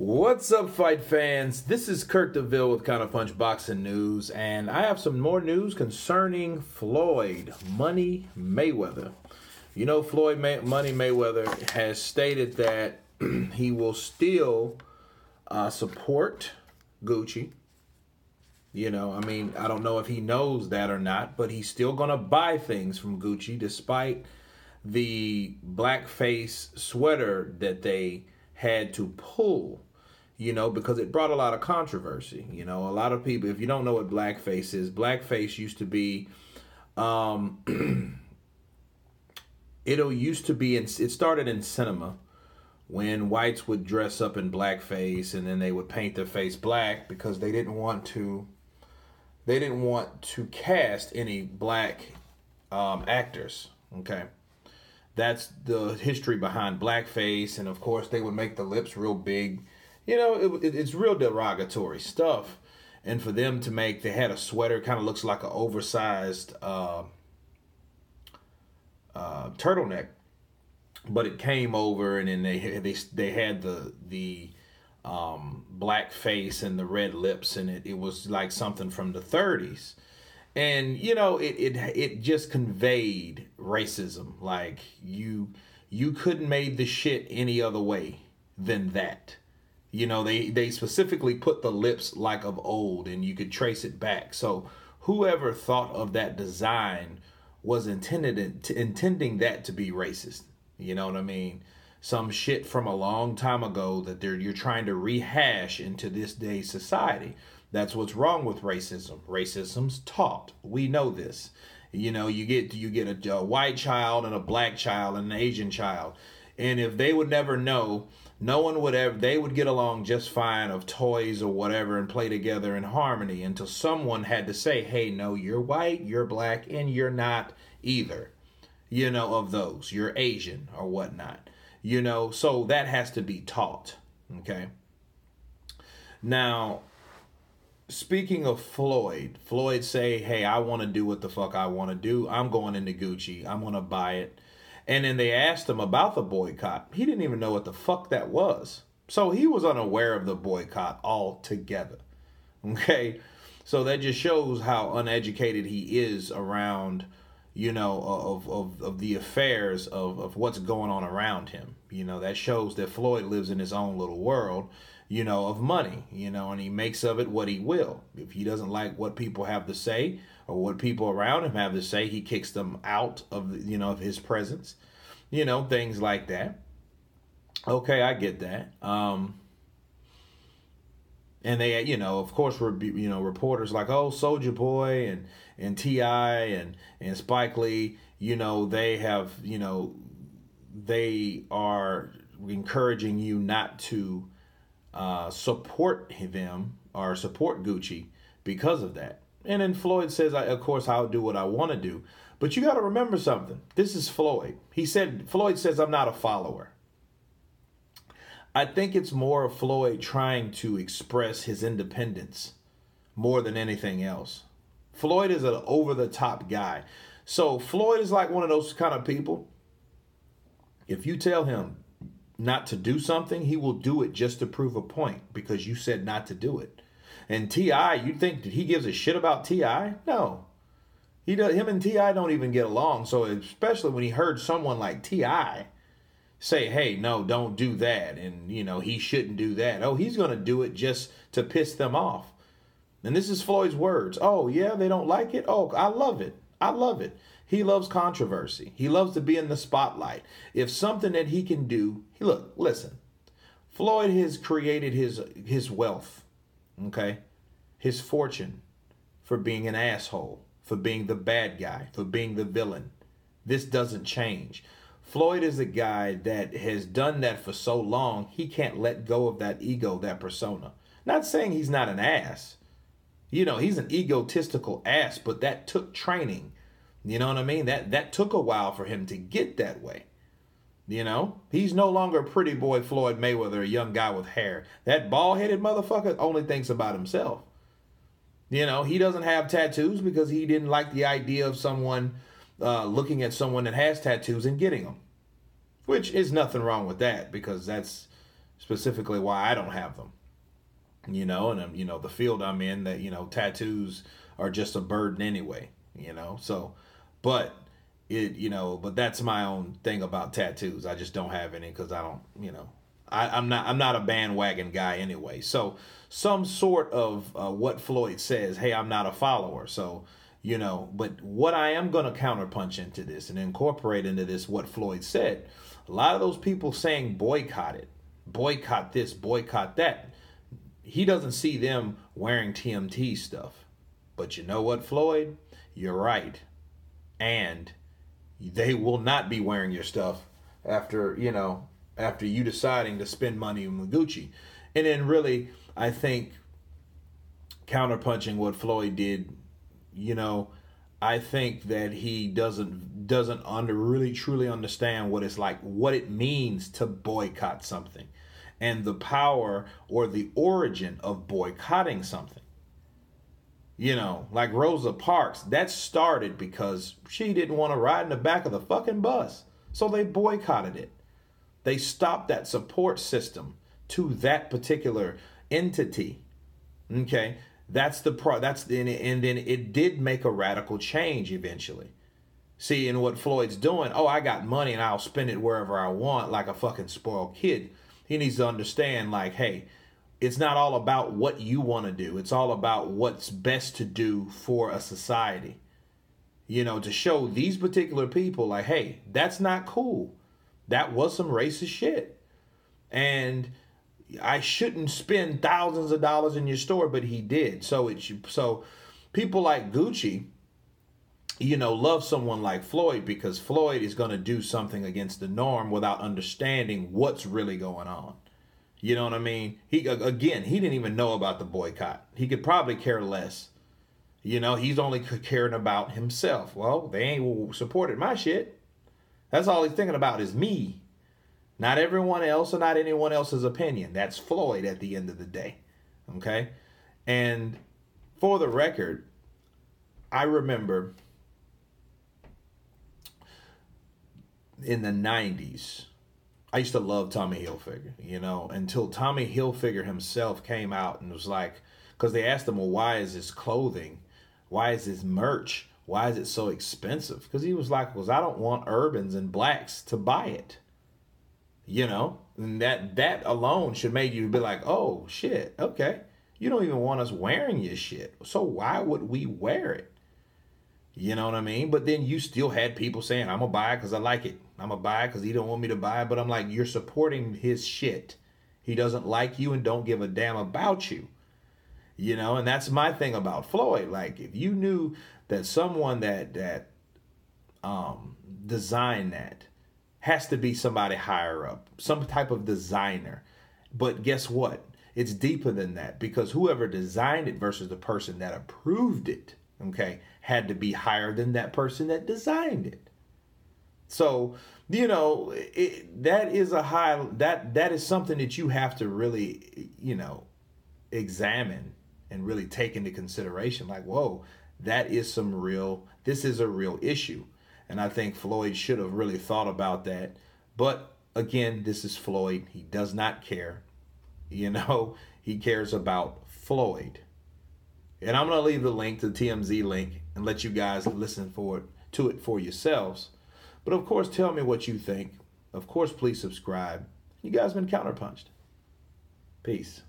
What's up, fight fans? This is Kurt DeVille with Counterpunch Boxing News, and I have some more news concerning Floyd Money Mayweather. You know, Floyd Money Mayweather has stated that he will still support Gucci. You know, I mean, I don't know if he knows that or not, but he's still going to buy things from Gucci despite the blackface sweater that they had to pull. You know, because it brought a lot of controversy. You know, a lot of people, if you don't know what blackface is, blackface used to be, it started in cinema when whites would dress up in blackface and then they would paint their face black because they didn't want to cast any black actors. Okay. That's the history behind blackface. And of course they would make the lips real big. You know, it's real derogatory stuff. And for them to make, they had a sweater, kind of looks like an oversized turtleneck, but it came over, and then they had the black face and the red lips, and it was like something from the 30s. And you know, it just conveyed racism. Like you couldn't made the shit any other way than that. You know, they specifically put the lips like of old, and you could trace it back. So whoever thought of that design was intending that to be racist. You know what I mean? Some shit from a long time ago that you're trying to rehash into this day's society. That's what's wrong with racism. Racism's taught. We know this. You know, you get a white child and a black child and an Asian child. And if they would never know, they would get along just fine of toys or whatever and play together in harmony until someone had to say, hey, no, you're white, you're black, and you're not either, you know, of those. You're Asian or whatnot, you know, so that has to be taught, okay? Now, speaking of Floyd say, hey, I want to do what the fuck I want to do. I'm going into Gucci. I'm going to buy it. And then they asked him about the boycott. He didn't even know what the fuck that was. So he was unaware of the boycott altogether. Okay? So that just shows how uneducated he is around, you know, of the affairs of what's going on around him. You know, that shows that Floyd lives in his own little world, you know, of money, you know, and he makes of it what he will. If he doesn't like what people have to say or what people around him have to say, he kicks them out of, you know, of his presence, you know, things like that. Okay, I get that. And they, you know, of course, you know, reporters like, oh, Soulja Boy and T.I. and Spike Lee, you know, they have, you know, they are encouraging you not to support them or support Gucci because of that. And then Floyd says, of course, I'll do what I want to do. But you got to remember something. This is Floyd. Floyd says, I'm not a follower. I think it's more of Floyd trying to express his independence more than anything else. Floyd is an over-the-top guy. So Floyd is like one of those kind of people. If you tell him not to do something, he will do it just to prove a point because you said not to do it. And T.I., you think that he gives a shit about T.I.? No. Him and T.I. don't even get along. So especially when he heard someone like T.I. say, hey, no, don't do that. And, you know, he shouldn't do that. Oh, he's going to do it just to piss them off. And this is Floyd's words. Oh, yeah, they don't like it? Oh, I love it. I love it. He loves controversy. He loves to be in the spotlight. If something that he can do, look, listen, Floyd has created his wealth, okay, his fortune for being an asshole, for being the bad guy, for being the villain. This doesn't change. Floyd is a guy that has done that for so long, he can't let go of that ego, that persona. Not saying he's not an ass. You know, he's an egotistical ass, but that took training. You know what I mean? That took a while for him to get that way. You know? He's no longer pretty boy Floyd Mayweather, a young guy with hair. That bald-headed motherfucker only thinks about himself. You know, he doesn't have tattoos because he didn't like the idea of someone looking at someone that has tattoos and getting them. Which is nothing wrong with that because that's specifically why I don't have them. You know, and you know, the field I'm in, that, you know, tattoos are just a burden anyway, you know. So, but but that's my own thing about tattoos. I just don't have any because I don't, you know, I'm not a bandwagon guy anyway. So some sort of what Floyd says, hey, I'm not a follower. So, you know, but what I am going to counterpunch into this and incorporate into this what Floyd said. A lot of those people saying boycott it, boycott this, boycott that. He doesn't see them wearing TMT stuff. But you know what, Floyd? You're right. And they will not be wearing your stuff after you deciding to spend money on Gucci. And then really, I think counterpunching what Floyd did, you know, I think that he doesn't really truly understand what it's like, what it means to boycott something, and the power or the origin of boycotting something. You know, like Rosa Parks, that started because she didn't want to ride in the back of the fucking bus. So they boycotted it. They stopped that support system to that particular entity. Okay? And then it did make a radical change eventually. See, and what Floyd's doing, oh, I got money and I'll spend it wherever I want like a fucking spoiled kid. He needs to understand, like, hey, it's not all about what you want to do. It's all about what's best to do for a society. You know, to show these particular people, like, hey, that's not cool. That was some racist shit. And I shouldn't spend thousands of dollars in your store, but he did. So people like Gucci, you know, love someone like Floyd because Floyd is going to do something against the norm without understanding what's really going on. You know what I mean? He didn't even know about the boycott. He could probably care less. You know, he's only caring about himself. Well, they ain't supported my shit. That's all he's thinking about is me. Not everyone else or not anyone else's opinion. That's Floyd at the end of the day. Okay? And for the record, I remember in the 90s, I used to love Tommy Hilfiger, you know, until Tommy Hilfiger himself came out and was like, because they asked him, well, why is this clothing? Why is this merch? Why is it so expensive? Because he was like, well, I don't want urbans and blacks to buy it. You know, and that alone should make you be like, oh, shit, okay. You don't even want us wearing your shit. So why would we wear it? You know what I mean? But then you still had people saying, I'm going to buy it because I like it. I'm going to buy it because he don't want me to buy it. But I'm like, you're supporting his shit. He doesn't like you and don't give a damn about you. You know, and that's my thing about Floyd. Like, if you knew that someone that designed that has to be somebody higher up, some type of designer. But guess what? It's deeper than that, because whoever designed it versus the person that approved it, okay, had to be higher than that person that designed it. So, you know, that is something that you have to really, you know, examine and really take into consideration. Like, whoa, this is a real issue. And I think Floyd should have really thought about that. But again, this is Floyd. He does not care. You know, he cares about Floyd. And I'm going to leave the link to the TMZ link and let you guys listen to it for yourselves. But of course, tell me what you think. Of course, please subscribe. You guys been counterpunched. Peace.